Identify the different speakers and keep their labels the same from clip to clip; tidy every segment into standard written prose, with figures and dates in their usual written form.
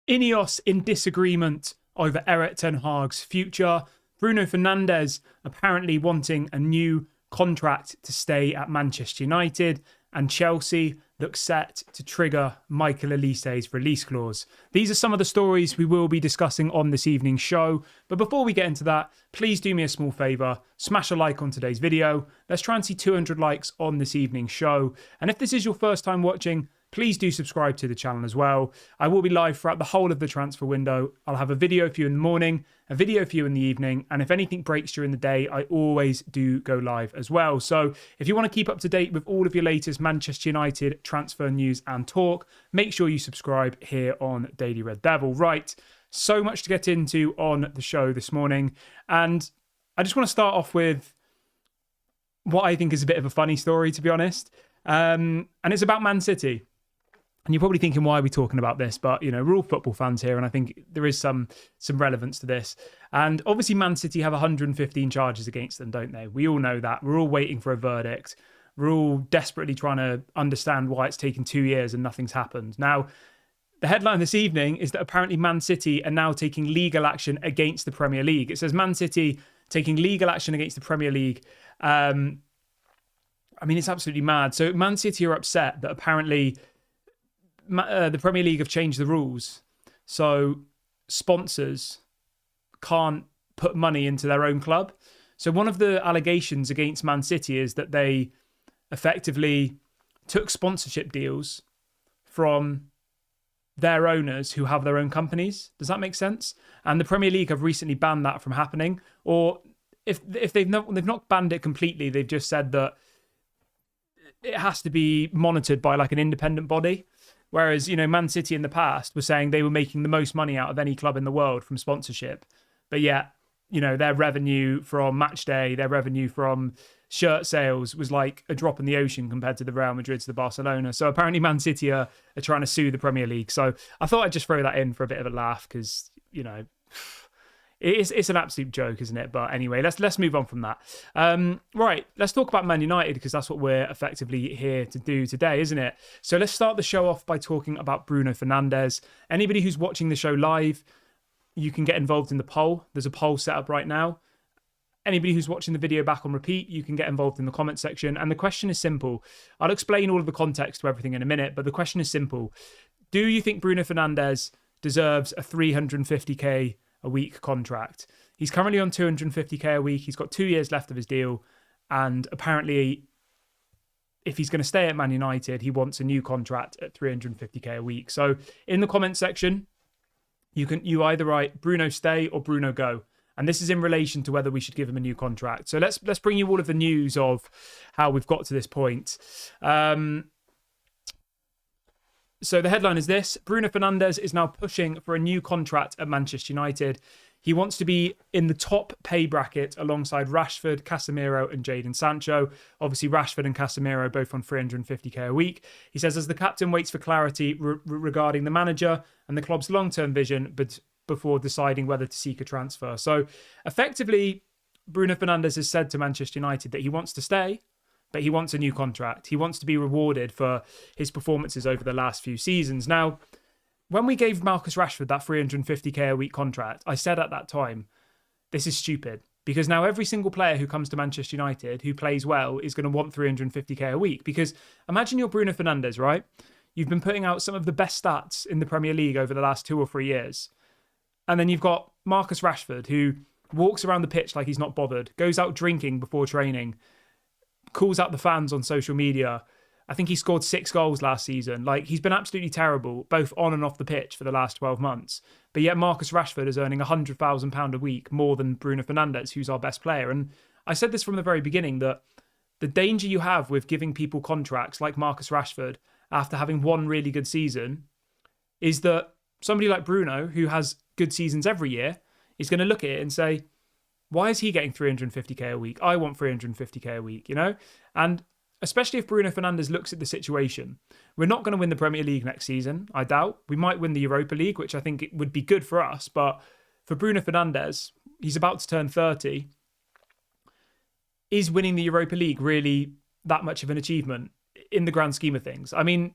Speaker 1: INEOS in disagreement over Erik ten Hag's future. Bruno Fernandes apparently wanting a new contract to stay at Manchester United. And Chelsea looks set to trigger Michael Olise's release clause. These are some of the stories we will be discussing on this evening's show. But before we get into that, please do me a small favour. Smash a like on today's video. Let's try and see 200 likes on this evening's show. And if this is your first time watching, please do subscribe to the channel as well. I will be live throughout the whole of the transfer window. I'll have a video for you in the morning, a video for you in the evening, and if anything breaks during the day, I always do go live as well. So if you want to keep up to date with all of your latest Manchester United transfer news and talk, make sure you subscribe here on Daily Red Devil. Right, so much to get into on the show this morning, and I just want to start off with what I think is a bit of a funny story, to be honest, and it's about Man City. And you're probably thinking, why are we talking about this? But, you know, we're all football fans here, and I think there is some relevance to this. And obviously, Man City have 115 charges against them, don't they? We all know that. We're all waiting for a verdict. We're all desperately trying to understand why it's taken 2 years and nothing's happened. Now, the headline this evening is that apparently Man City are now taking legal action against the Premier League. It says Man City taking legal action against the Premier League. I mean, it's absolutely mad. So Man City are upset that apparently the Premier League have changed the rules, so sponsors can't put money into their own club. So one of the allegations against Man City is that they effectively took sponsorship deals from their owners who have their own companies. Does that make sense? And the Premier League have recently banned that from happening. Or if they've not banned it completely, they've just said that it has to be monitored by like an independent body. Whereas, you know, Man City in the past were saying they were making the most money out of any club in the world from sponsorship. But yet, you know, their revenue from match day, their revenue from shirt sales was like a drop in the ocean compared to the Real Madrid, to the Barcelona. So apparently Man City are trying to sue the Premier League. So I thought I'd just throw that in for a bit of a laugh because, you know, it's an absolute joke, isn't it? But anyway, let's move on from that. Right, let's talk about Man United because that's what we're effectively here to do today, isn't it? So let's start the show off by talking about Bruno Fernandes. Anybody who's watching the show live, you can get involved in the poll. There's a poll set up right now. Anybody who's watching the video back on repeat, you can get involved in the comment section. And the question is simple. I'll explain all of the context to everything in a minute, but the question is simple. Do you think Bruno Fernandes deserves a 350k a week contract? He's currently on 250k a week. He's got 2 years left of his deal, and apparently if he's going to stay at Man United, he wants a new contract at 350k a week. So in the comment section, you either write Bruno stay or Bruno go, and this is in relation to whether we should give him a new contract. So let's bring you all of the news of how we've got to this point. So the headline is this: Bruno Fernandes is now pushing for a new contract at Manchester United. He wants to be in the top pay bracket alongside Rashford, Casemiro and Jadon Sancho. Obviously, Rashford and Casemiro both on 350k a week. He says as the captain waits for clarity regarding the manager and the club's long-term vision before deciding whether to seek a transfer. So effectively, Bruno Fernandes has said to Manchester United that he wants to stay, but he wants a new contract. He wants to be rewarded for his performances over the last few seasons. Now, when we gave Marcus Rashford that 350k a week contract, I said at that time, this is stupid. Because now every single player who comes to Manchester United who plays well is going to want 350k a week. Because imagine you're Bruno Fernandes, right? You've been putting out some of the best stats in the Premier League over the last 2 or 3 years. And then you've got Marcus Rashford, who walks around the pitch like he's not bothered, goes out drinking before training, calls out the fans on social media. I think he scored 6 goals last season. Like, he's been absolutely terrible, both on and off the pitch for the last 12 months. But yet Marcus Rashford is earning £100,000 a week more than Bruno Fernandes, who's our best player. And I said this from the very beginning, that the danger you have with giving people contracts like Marcus Rashford after having one really good season is that somebody like Bruno, who has good seasons every year, is going to look at it and say, why is he getting 350k a week? I want 350k a week, you know? And especially if Bruno Fernandes looks at the situation, we're not going to win the Premier League next season, I doubt. We might win the Europa League, which I think it would be good for us. But for Bruno Fernandes, he's about to turn 30. Is winning the Europa League really that much of an achievement in the grand scheme of things? I mean,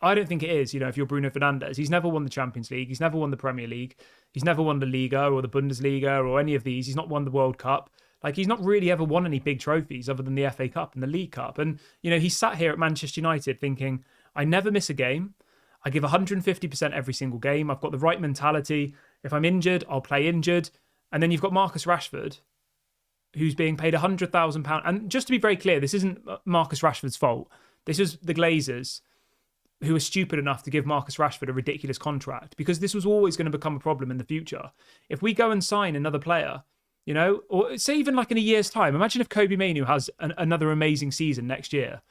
Speaker 1: I don't think it is, if you're Bruno Fernandes. He's never won the Champions League. He's never won the Premier League. He's never won the Liga or the Bundesliga or any of these. He's not won the World Cup. Like, he's not really ever won any big trophies other than the FA Cup and the League Cup. And, he sat here at Manchester United thinking, I never miss a game. I give 150% every single game. I've got the right mentality. If I'm injured, I'll play injured. And then you've got Marcus Rashford, who's being paid £100,000. And just to be very clear, this isn't Marcus Rashford's fault. This is the Glazers who were stupid enough to give Marcus Rashford a ridiculous contract, because this was always going to become a problem in the future. If we go and sign another player, or say even like in a year's time, imagine if Kobe Mainoo has another amazing season next year.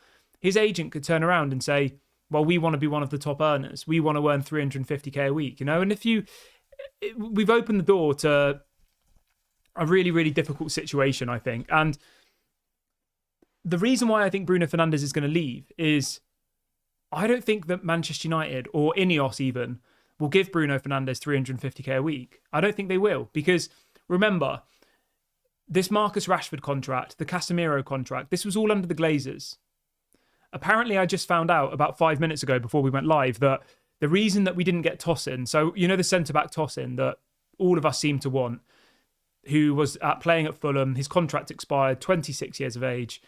Speaker 1: His agent could turn around and say, well, we want to be one of the top earners. We want to earn 350k a week, And if we've opened the door to a really, really difficult situation, I think. And the reason why I think Bruno Fernandes is going to leave is I don't think that Manchester United or INEOS even will give Bruno Fernandes 350k a week. I don't think they will, because remember, this Marcus Rashford contract, the Casemiro contract, this was all under the Glazers. Apparently, I just found out about 5 minutes ago before we went live that the reason that we didn't get Tosin, so the centre-back Tosin that all of us seem to want, who was playing at Fulham, his contract expired, 26 years of age,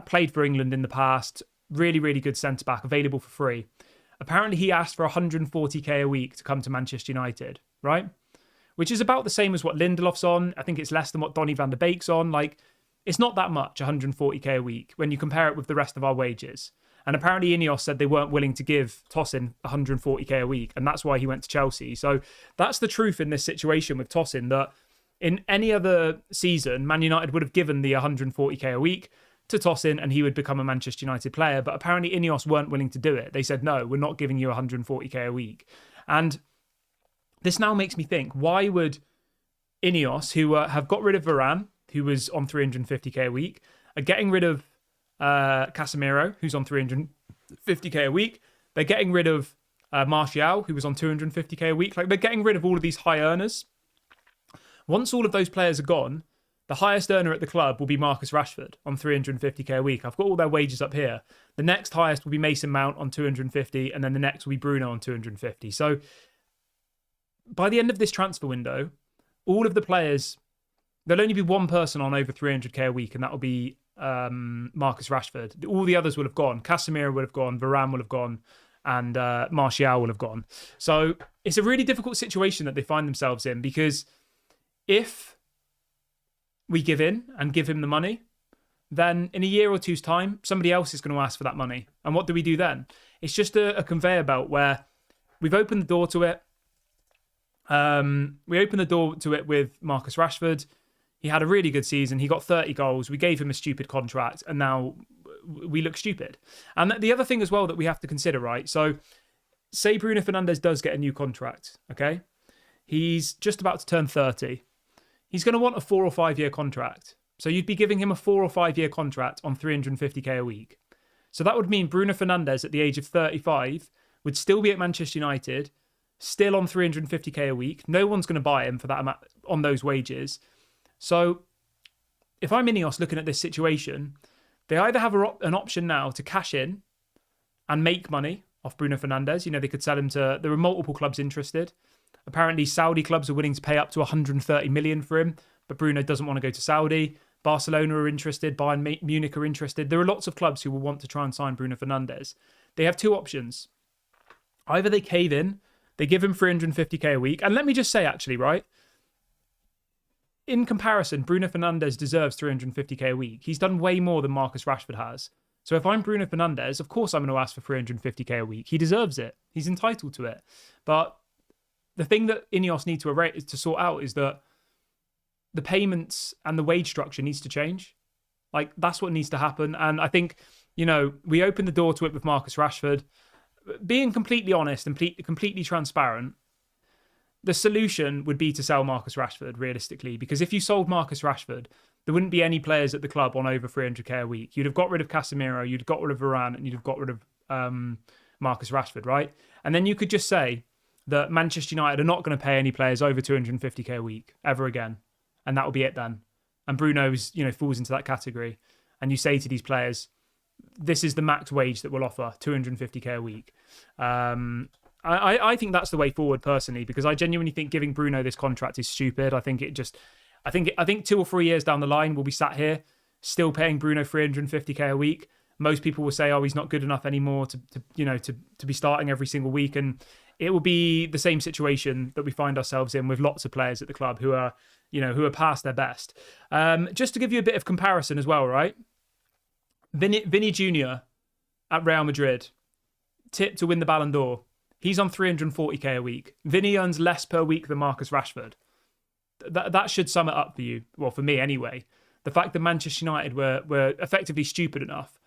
Speaker 1: played for England in the past, really, really good centre-back, available for free. Apparently, he asked for 140k a week to come to Manchester United, right? Which is about the same as what Lindelof's on. I think it's less than what Donny van de Beek's on. Like, it's not that much, 140k a week, when you compare it with the rest of our wages. And apparently INEOS said they weren't willing to give Tosin 140k a week, and that's why he went to Chelsea. So that's the truth in this situation with Tosin, that in any other season, Man United would have given the 140k a week to Tosin and he would become a Manchester United player. But apparently INEOS weren't willing to do it. They said, no, we're not giving you 140k a week. And this now makes me think, why would INEOS, who have got rid of Varane, who was on 350k a week, are getting rid of Casemiro, who's on 350k a week. They're getting rid of Martial, who was on 250k a week. Like, they're getting rid of all of these high earners. Once all of those players are gone, the highest earner at the club will be Marcus Rashford on 350k a week. I've got all their wages up here. The next highest will be Mason Mount on 250, and then the next will be Bruno on 250. So by the end of this transfer window, all of the players, there'll only be one person on over 300k a week, and that will be Marcus Rashford. All the others will have gone. Casemiro will have gone. Varane will have gone. And Martial will have gone. So it's a really difficult situation that they find themselves in, because if we give in and give him the money, then in a year or two's time, somebody else is going to ask for that money. And what do we do then? It's just a conveyor belt where we've opened the door to it. We opened the door to it with Marcus Rashford. He had a really good season. He got 30 goals. We gave him a stupid contract, and now we look stupid. And the other thing as well that we have to consider, right? So say Bruno Fernandes does get a new contract, okay? He's just about to turn 30. He's going to want a 4 or 5 year contract. So you'd be giving him a 4 or 5 year contract on 350k a week. So that would mean Bruno Fernandes at the age of 35 would still be at Manchester United, still on 350k a week. No one's going to buy him for that amount on those wages. So if I'm INEOS looking at this situation, they either have an option now to cash in and make money off Bruno Fernandes. You know, they could sell him to... There are multiple clubs interested. Apparently, Saudi clubs are willing to pay up to 130 million for him, but Bruno doesn't want to go to Saudi. Barcelona are interested. Bayern Munich are interested. There are lots of clubs who will want to try and sign Bruno Fernandes. They have two options. Either they cave in, they give him 350k a week. And let me just say, actually, right? In comparison, Bruno Fernandes deserves 350k a week. He's done way more than Marcus Rashford has. So if I'm Bruno Fernandes, of course I'm going to ask for 350k a week. He deserves it. He's entitled to it. But the thing that INEOS need to sort out is that the payments and the wage structure needs to change. Like, that's what needs to happen. And I think, you know, we opened the door to it with Marcus Rashford. Being completely honest and completely transparent, the solution would be to sell Marcus Rashford, realistically, because if you sold Marcus Rashford, there wouldn't be any players at the club on over 300k a week. You'd have got rid of Casemiro, you'd have got rid of Varane, and you'd have got rid of Marcus Rashford, right? And then you could just say that Manchester United are not going to pay any players over 250k a week ever again. And that will be it then. And Bruno's, you know, falls into that category. And you say to these players, this is the max wage that we'll offer, 250k a week. I think that's the way forward personally, because I genuinely think giving Bruno this contract is stupid. I think 2 or 3 years down the line, we'll be sat here still paying Bruno 350k a week. Most people will say, oh, he's not good enough anymore to be starting every single week. And it will be the same situation that we find ourselves in with lots of players at the club who are past their best. Just to give you a bit of comparison as well, right? Vinny Jr. at Real Madrid, tipped to win the Ballon d'Or. He's on 340k a week. Vinny earns less per week than Marcus Rashford. That should sum it up for you. Well, for me anyway. The fact that Manchester United were effectively stupid enough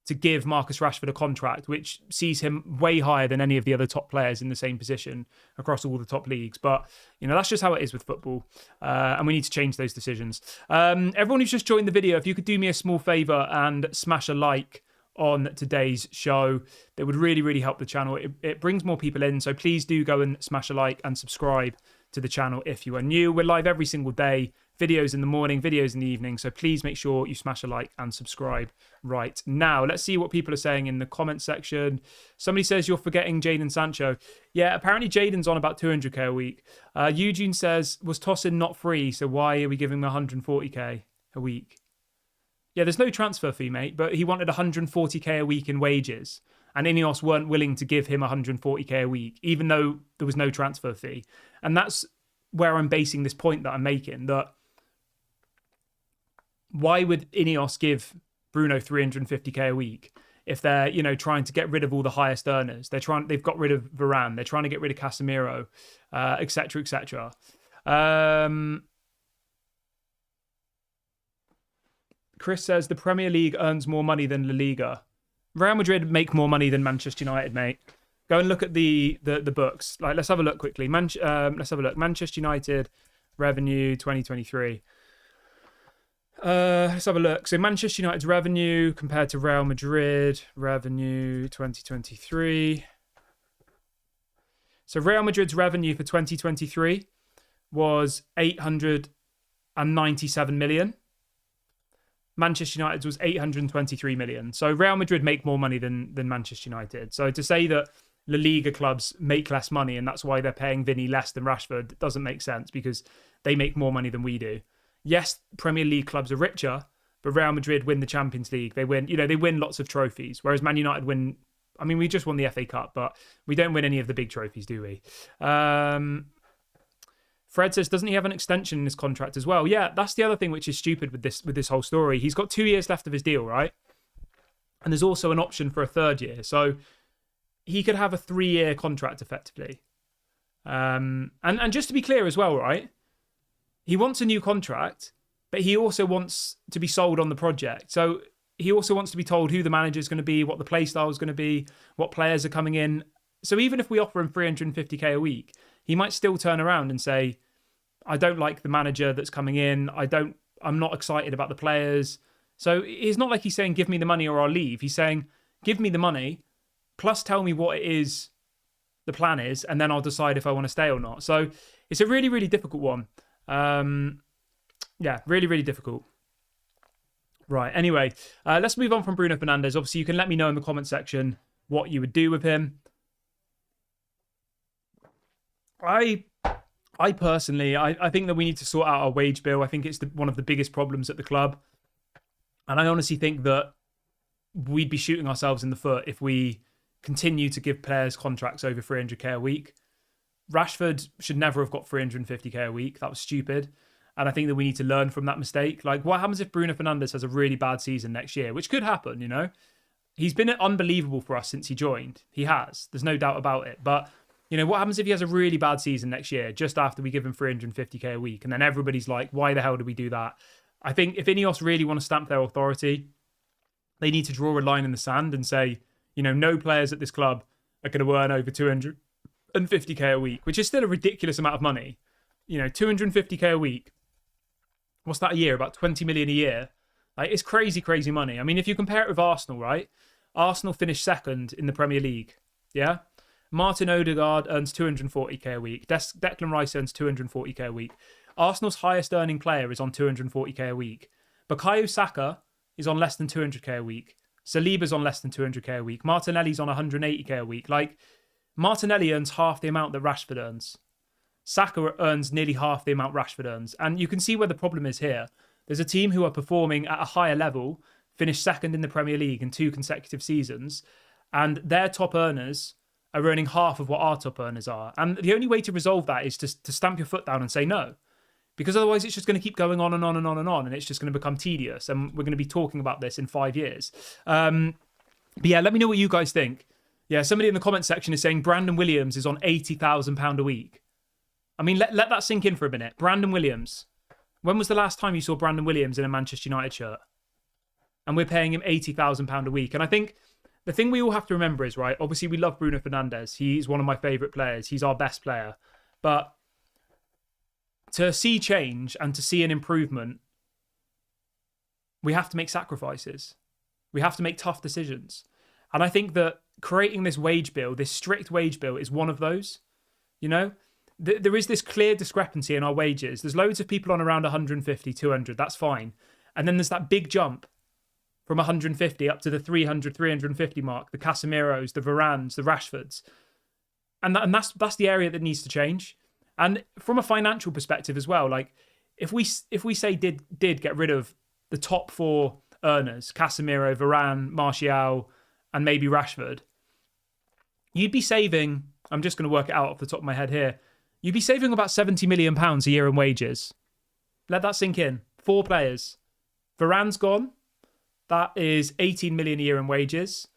Speaker 1: to give Marcus Rashford a contract which sees him way higher than any of the other top players in the same position across all the top leagues. But, that's just how it is with football. And we need to change those decisions. Everyone who's just joined the video, if you could do me a small favour and smash a like on today's show, that would really, really help the channel. It brings more people in. So please do go and smash a like and subscribe to the channel if you are new. We're live every single day. Videos in the morning, videos in the evening. So please make sure you smash a like and subscribe right now. Let's see what people are saying in the comment section. Somebody says you're forgetting Jadon Sancho. Yeah, apparently Jadon's on about 200k a week. Eugene says, was Tosin not free? So why are we giving him 140k a week? Yeah, there's no transfer fee, mate, but he wanted 140k a week in wages. And INEOS weren't willing to give him 140k a week, even though there was no transfer fee. And that's where I'm basing this point that I'm making, that why would INEOS give Bruno 350k a week if they're, trying to get rid of all the highest earners? They've got rid of Varane. They're trying to get rid of Casemiro, etc., etc. Chris says the Premier League earns more money than La Liga. Real Madrid make more money than Manchester United, mate. Go and look at the books. Let's have a look quickly. Let's have a look. Manchester United revenue 2023. Let's have a look. So Manchester United's revenue compared to Real Madrid revenue 2023. So Real Madrid's revenue for 2023 was 897 million. Manchester United's was 823 million. So Real Madrid make more money than Manchester United. So to say that La Liga clubs make less money and that's why they're paying Vinny less than Rashford doesn't make sense, because they make more money than we do. Yes, Premier League clubs are richer, but Real Madrid win the Champions League. They win, they win lots of trophies, whereas Man United win. I mean, we just won the FA Cup, but we don't win any of the big trophies, do we? Fred says, doesn't he have an extension in his contract as well? Yeah, that's the other thing which is stupid with this whole story. He's got 2 years left of his deal, right? And there's also an option for a third year. So he could have a 3-year contract effectively. And just to be clear as well, right? He wants a new contract, but he also wants to be sold on the project. So he also wants to be told who the manager is going to be, what the play style is going to be, what players are coming in. So even if we offer him 350k a week, he might still turn around and say, I don't like the manager that's coming in. I'm not excited about the players. So it's not like he's saying, give me the money or I'll leave. He's saying, give me the money, plus tell me what it is the plan is, and then I'll decide if I want to stay or not. So it's a really, really difficult one. Yeah, really, really difficult. Right, anyway, let's move on from Bruno Fernandes. Obviously, you can let me know in the comment section what you would do with him. I personally, I think that we need to sort out our wage bill. I think it's one of the biggest problems at the club. And I honestly think that we'd be shooting ourselves in the foot if we continue to give players contracts over 300k a week. Rashford should never have got 350k a week. That was stupid. And I think that we need to learn from that mistake. Like, what happens if Bruno Fernandes has a really bad season next year? Which could happen, you know? He's been unbelievable for us since he joined. He has. There's no doubt about it. But, you know, what happens if he has a really bad season next year, just after we give him 350k a week? And then everybody's like, why the hell did we do that? I think if INEOS really want to stamp their authority, they need to draw a line in the sand and say, you know, no players at this club are going to earn over 250k a week, which is still a ridiculous amount of money. You know, 250k a week. What's that a year? About 20 million a year. Like, it's crazy, crazy money. I mean, if you compare it with Arsenal, right? Arsenal finished second in the Premier League. Yeah? Martin Odegaard earns 240k a week. Declan Rice earns 240k a week. Arsenal's highest earning player is on 240k a week. Bukayo Saka is on less than 200k a week. Saliba's on less than 200k a week. Martinelli's on 180k a week. Like, Martinelli earns half the amount that Rashford earns. Saka earns nearly half the amount Rashford earns. And you can see where the problem is here. There's a team who are performing at a higher level, finished second in the Premier League in 2 consecutive seasons, and their top earners are earning half of what our top earners are. And the only way to resolve that is to stamp your foot down and say no. Because otherwise it's just going to keep going on and on and on and on, and it's just going to become tedious. And we're going to be talking about this in 5 years. But yeah, let me know what you guys think. Yeah, somebody in the comment section is saying Brandon Williams is on £80,000 a week. I mean, let that sink in for a minute. Brandon Williams. When was the last time you saw Brandon Williams in a Manchester United shirt? And we're paying him £80,000 a week. And I think the thing we all have to remember is, right, obviously we love Bruno Fernandes. He's one of my favourite players. He's our best player. But to see change and to see an improvement, we have to make sacrifices. We have to make tough decisions. And I think that creating this wage bill, this strict wage bill, is one of those. You know, there is this clear discrepancy in our wages. There's loads of people on around 150, 200. That's fine. And then there's that big jump from 150 up to the 300, 350 mark, the Casemiros, the Varanes, the Rashfords. And that's the area that needs to change. And from a financial perspective as well, like if we say did get rid of the top 4 earners, Casemiro, Varane, Martial, and maybe Rashford, you'd be saving, I'm just going to work it out off the top of my head here, you'd be saving about £70 million a year in wages. Let that sink in. 4 players. Varane's gone. That is 18 million a year in wages.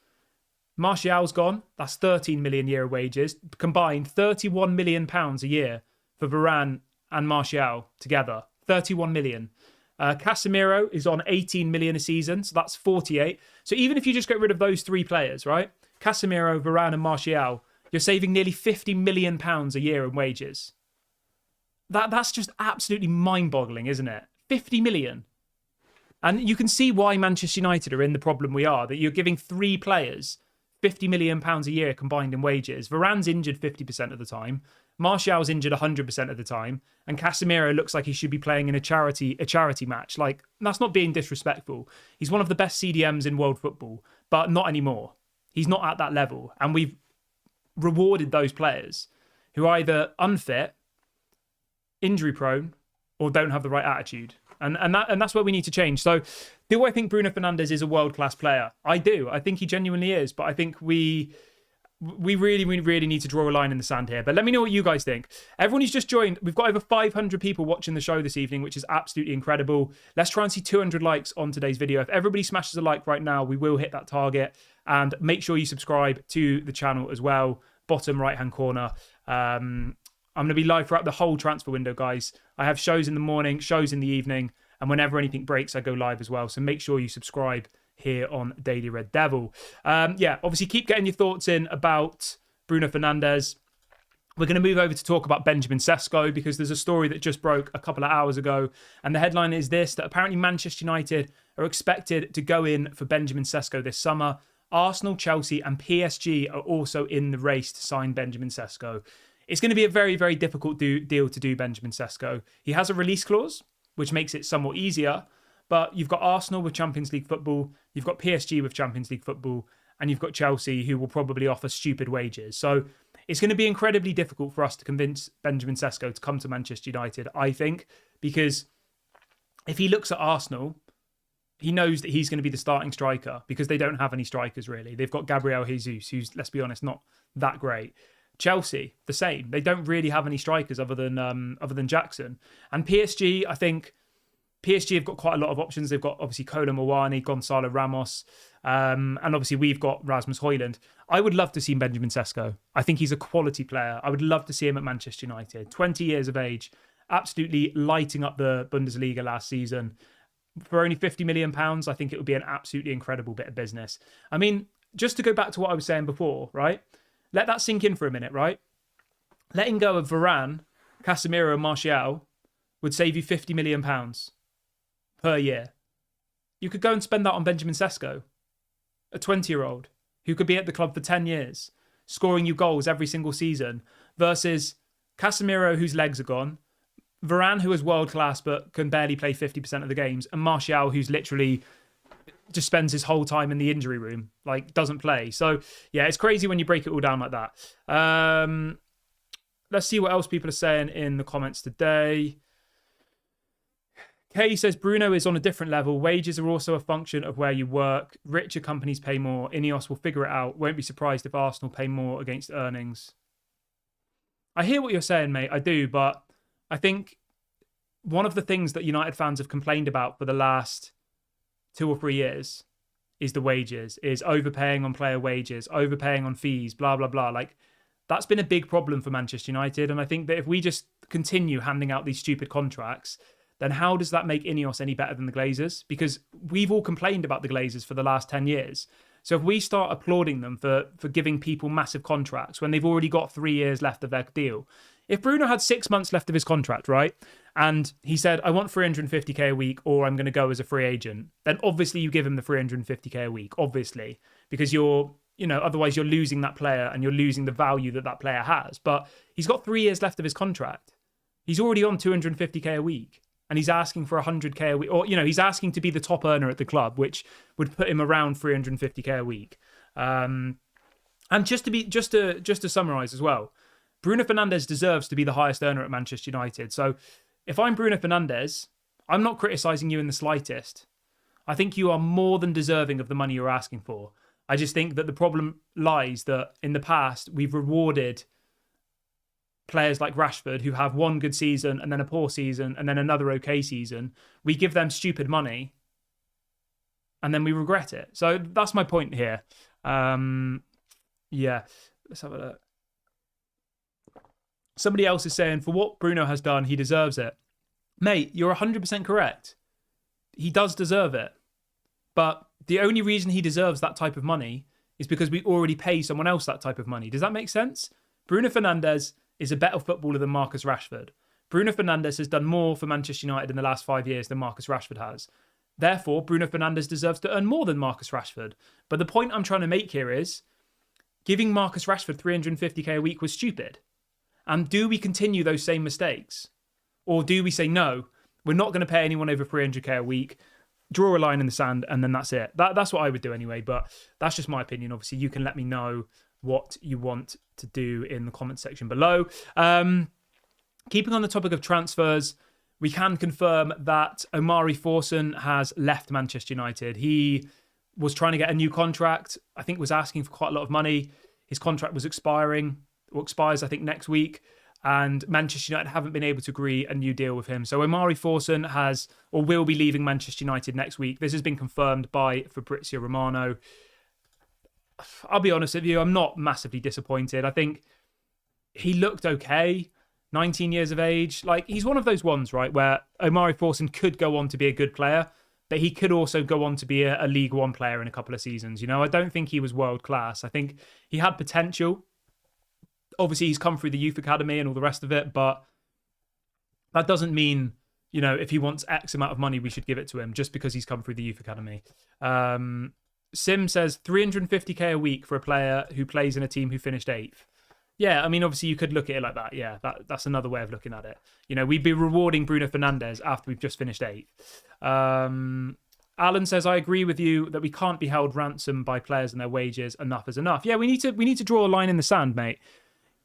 Speaker 1: Martial's gone. That's 13 million a year in wages. Combined, £31 million a year for Varane and Martial together. 31 million. Casemiro is on 18 million a season, so that's 48. So even if you just get rid of those 3 players, right? Casemiro, Varane and Martial, you're saving nearly £50 million a year in wages. That's just absolutely mind-boggling, isn't it? 50 million. And you can see why Manchester United are in the problem we are, that you're giving 3 players £50 million a year combined in wages. Varane's injured 50% of the time. Martial's injured 100% of the time. And Casemiro looks like he should be playing in a charity match. Like, that's not being disrespectful. He's one of the best CDMs in world football, but not anymore. He's not at that level. And we've rewarded those players who are either unfit, injury prone, or don't have the right attitude. And that's where we need to change. So, do I think Bruno Fernandes is a world-class player? I do. I think he genuinely is. But I think we really need to draw a line in the sand here. But let me know what you guys think. Everyone who's just joined, we've got over 500 people watching the show this evening, which is absolutely incredible. Let's try and see 200 likes on today's video. If everybody smashes a like right now, we will hit that target. And make sure you subscribe to the channel as well. Bottom right-hand corner. I'm going to be live throughout the whole transfer window, guys. I have shows in the morning, shows in the evening, and whenever anything breaks, I go live as well. So make sure you subscribe here on Daily Red Devil. Obviously keep getting your thoughts in about Bruno Fernandes. We're going to move over to talk about Benjamin Sesko because there's a story that just broke a couple of hours ago. And the headline is this, that apparently Manchester United are expected to go in for Benjamin Sesko this summer. Arsenal, Chelsea and PSG are also in the race to sign Benjamin Sesko. It's going to be a very, very difficult deal to do Benjamin Sesko. He has a release clause, which makes it somewhat easier. But you've got Arsenal with Champions League football, you've got PSG with Champions League football, and you've got Chelsea who will probably offer stupid wages. So it's going to be incredibly difficult for us to convince Benjamin Sesko to come to Manchester United, I think, because if he looks at Arsenal, he knows that he's going to be the starting striker because they don't have any strikers really. They've got Gabriel Jesus, who's, let's be honest, not that great. Chelsea, the same. They don't really have any strikers other than Jackson. And PSG, I think PSG have got quite a lot of options. They've got obviously Kolo Muani, Gonzalo Ramos, and obviously we've got Rasmus Højlund. I would love to see Benjamin Sesko. I think he's a quality player. I would love to see him at Manchester United. 20 years of age, absolutely lighting up the Bundesliga last season. For only £50 million, I think it would be an absolutely incredible bit of business. I mean, just to go back to what I was saying before, right? Let that sink in for a minute, right? Letting go of Varane, Casemiro and Martial would save you £50 million per year. You could go and spend that on Benjamin Sesko, a 20-year-old who could be at the club for 10 years, scoring you goals every single season, versus Casemiro, whose legs are gone, Varane, who is world-class but can barely play 50% of the games, and Martial, who's literally just spends his whole time in the injury room, like doesn't play. So yeah, it's crazy when you break it all down like that. Let's see what else people are saying in the comments today. Kay says Bruno is on a different level. Wages are also a function of where you work. Richer companies pay more. INEOS will figure it out. Won't be surprised if Arsenal pay more against earnings. I hear what you're saying, mate. I do, but I think one of the things that United fans have complained about for the last 2 or 3 years is the wages, is overpaying on player wages, overpaying on fees, blah, blah, blah. Like, that's been a big problem for Manchester United. And I think that if we just continue handing out these stupid contracts, then how does that make INEOS any better than the Glazers? Because we've all complained about the Glazers for the last 10 years. So if we start applauding them for giving people massive contracts when they've already got 3 years left of their deal. If Bruno had 6 months left of his contract, right, and he said, I want 350k a week or I'm going to go as a free agent, then obviously you give him the 350k a week, obviously, because otherwise you're losing that player and you're losing the value that that player has. But he's got 3 years left of his contract. He's already on 250k a week. And he's asking for 100k a week, or he's asking to be the top earner at the club, which would put him around 350k a week. And just to summarise as well, Bruno Fernandes deserves to be the highest earner at Manchester United. So if I'm Bruno Fernandes, I'm not criticising you in the slightest. I think you are more than deserving of the money you're asking for. I just think that the problem lies that in the past we've rewarded players like Rashford who have one good season and then a poor season and then another okay season. We give them stupid money and then we regret it. So that's my point here. Yeah, let's have a look. Somebody else is saying, for what Bruno has done, he deserves it. Mate, you're 100% correct. He does deserve it. But the only reason he deserves that type of money is because we already pay someone else that type of money. Does that make sense? Bruno Fernandes is a better footballer than Marcus Rashford. Bruno Fernandes has done more for Manchester United in the last 5 years than Marcus Rashford has. Therefore, Bruno Fernandes deserves to earn more than Marcus Rashford. But the point I'm trying to make here is giving Marcus Rashford 350k a week was stupid. And do we continue those same mistakes? Or do we say, no, we're not going to pay anyone over 300k a week, draw a line in the sand, and then that's it? That's what I would do anyway, but that's just my opinion. Obviously, you can let me know what you want to do in the comment section below. Keeping on the topic of transfers, we can confirm that Omari Forson has left Manchester United. He was trying to get a new contract. I think was asking for quite a lot of money. His contract was expires, I think, next week. And Manchester United haven't been able to agree a new deal with him. So Omari Forson will be leaving Manchester United next week. This has been confirmed by Fabrizio Romano. I'll be honest with you, I'm not massively disappointed. I think he looked okay, 19 years of age. Like, he's one of those ones, right, where Omari Forson could go on to be a good player, but he could also go on to be a League One player in a couple of seasons. I don't think he was world class. I think he had potential. Obviously, he's come through the youth academy and all the rest of it, but that doesn't mean, if he wants X amount of money, we should give it to him just because he's come through the youth academy. Sim says 350k a week for a player who plays in a team who finished 8th. Yeah, I mean, obviously you could look at it like that. Yeah, that's another way of looking at it. We'd be rewarding Bruno Fernandes after we've just finished 8th. Alan says, I agree with you that we can't be held ransom by players and their wages. Enough is enough. Yeah, we need to draw a line in the sand, mate.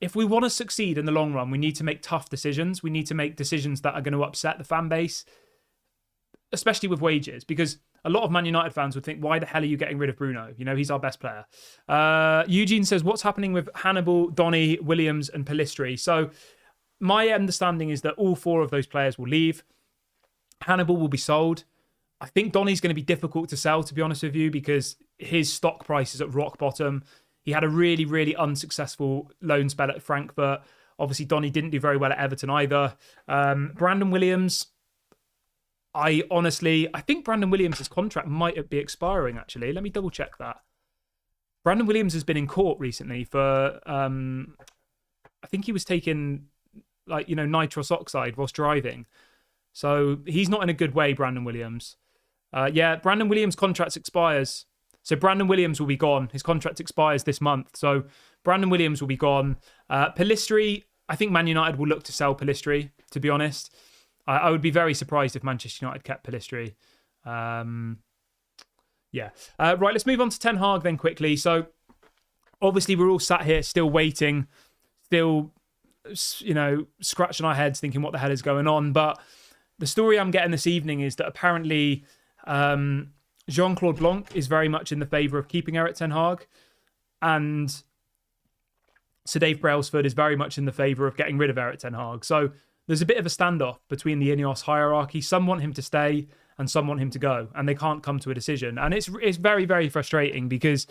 Speaker 1: If we want to succeed in the long run, we need to make tough decisions. We need to make decisions that are going to upset the fan base, especially with wages, because a lot of Man United fans would think, why the hell are you getting rid of Bruno? He's our best player. Eugene says, what's happening with Hannibal, Donny, Williams and Pellistri? So my understanding is that all 4 of those players will leave. Hannibal will be sold. I think Donny's going to be difficult to sell, to be honest with you, because his stock price is at rock bottom. He had a really, really unsuccessful loan spell at Frankfurt. Obviously, Donny didn't do very well at Everton either. Brandon Williams, I think Brandon Williams' contract might be expiring, actually. Let me double check that. Brandon Williams has been in court recently for, I think he was taking, nitrous oxide whilst driving. So he's not in a good way, Brandon Williams. Brandon Williams' contract expires. So Brandon Williams will be gone. His contract expires this month. So Brandon Williams will be gone. Pellistri, I think Man United will look to sell Pellistri, to be honest. I would be very surprised if Manchester United kept Pellistri. Yeah. Right, let's move on to Ten Hag then quickly. So obviously we're all sat here still waiting, still, scratching our heads thinking what the hell is going on. But the story I'm getting this evening is that apparently Jean-Claude Blanc is very much in the favour of keeping Erik Ten Hag, and Sir Dave Brailsford is very much in the favour of getting rid of Erik Ten Hag. So there's a bit of a standoff between the INEOS hierarchy. Some want him to stay and some want him to go, and they can't come to a decision. And it's very, very frustrating because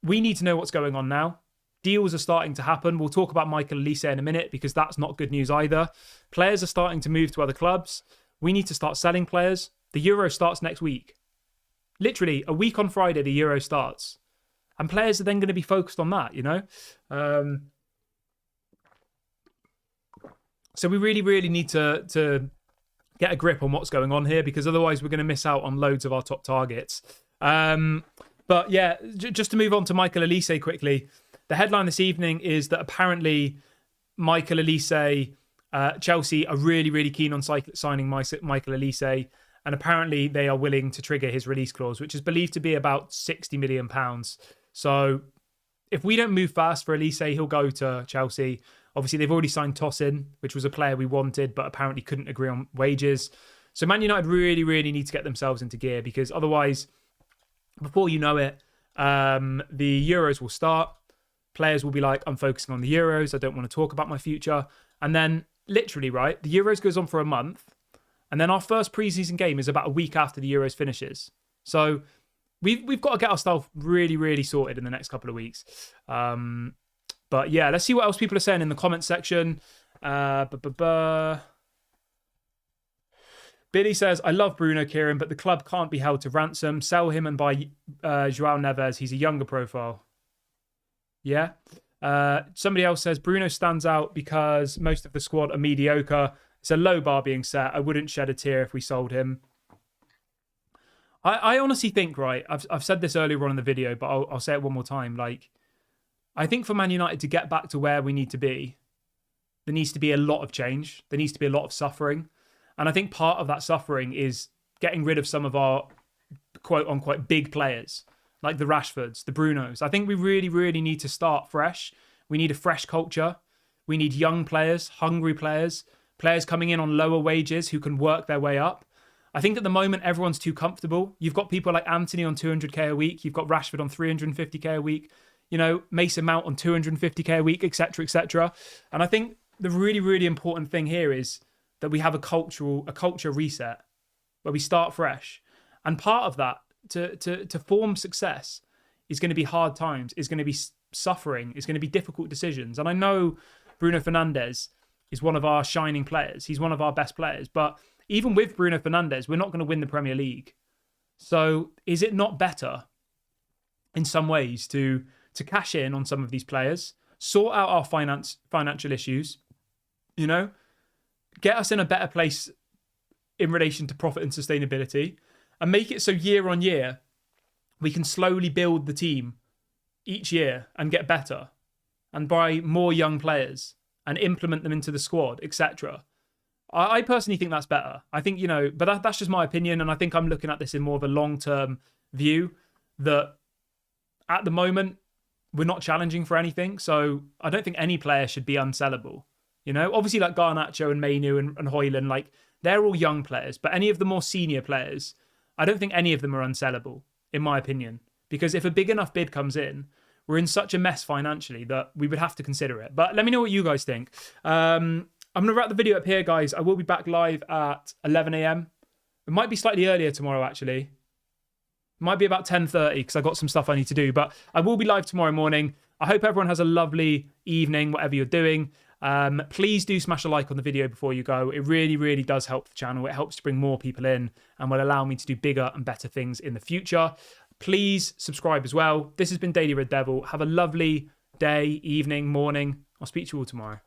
Speaker 1: we need to know what's going on now. Deals are starting to happen. We'll talk about Michael Olise in a minute because that's not good news either. Players are starting to move to other clubs. We need to start selling players. The Euro starts next week. Literally, a week on Friday, the Euro starts. And players are then going to be focused on that, So we really, really need to get a grip on what's going on here, because otherwise we're going to miss out on loads of our top targets. But yeah, just to move on to Michael Olise quickly. The headline this evening is that apparently Michael Olise, Chelsea are really, really keen on signing Michael Olise. And apparently they are willing to trigger his release clause, which is believed to be about £60 million. So if we don't move fast for Olise, he'll go to Chelsea. Obviously, they've already signed Tosin, which was a player we wanted, but apparently couldn't agree on wages. So Man United really, really need to get themselves into gear, because otherwise, before you know it, the Euros will start. Players will be like, I'm focusing on the Euros. I don't want to talk about my future. And then literally, right, the Euros goes on for a month. And then our first preseason game is about a week after the Euros finishes. So we've got to get ourselves really, really sorted in the next couple of weeks. But yeah, let's see what else people are saying in the comment section. Billy says, I love Bruno, Kieran, but the club can't be held to ransom. Sell him and buy João Neves. He's a younger profile. Yeah. Somebody else says, Bruno stands out because most of the squad are mediocre. It's a low bar being set. I wouldn't shed a tear if we sold him. I honestly think, right, I've said this earlier on in the video, but I'll say it one more time. Like, I think for Man United to get back to where we need to be, there needs to be a lot of change. There needs to be a lot of suffering. And I think part of that suffering is getting rid of some of our quote-unquote big players, like the Rashfords, the Brunos. I think we really, really need to start fresh. We need a fresh culture. We need young players, hungry players, players coming in on lower wages who can work their way up. I think at the moment, everyone's too comfortable. You've got people like Anthony on 200k a week. You've got Rashford on 350k a week. Mason Mount on 250k a week, etc., etc. And I think the really, really important thing here is that we have a culture reset where we start fresh. And part of that, to form success, is going to be hard times, is going to be suffering, is going to be difficult decisions. And I know Bruno Fernandes is one of our shining players. He's one of our best players. But even with Bruno Fernandes, we're not going to win the Premier League. So is it not better in some ways to cash in on some of these players, sort out our financial issues, get us in a better place in relation to profit and sustainability, and make it so year on year we can slowly build the team each year and get better and buy more young players and implement them into the squad, etc. I personally think that's better. I think, but that's just my opinion. And I think I'm looking at this in more of a long-term view, that at the moment, we're not challenging for anything. So I don't think any player should be unsellable. Obviously like Garnacho and Mainu and Højlund, like they're all young players, but any of the more senior players, I don't think any of them are unsellable, in my opinion. Because if a big enough bid comes in, we're in such a mess financially that we would have to consider it. But let me know what you guys think. I'm going to wrap the video up here, guys. I will be back live at 11 a.m. It might be slightly earlier tomorrow, actually. It might be about 10:30 because I've got some stuff I need to do. But I will be live tomorrow morning. I hope everyone has a lovely evening, whatever you're doing. Please do smash a like on the video before you go. It really, really does help the channel. It helps to bring more people in and will allow me to do bigger and better things in the future. Please subscribe as well. This has been Daily Red Devil. Have a lovely day, evening, morning. I'll speak to you all tomorrow.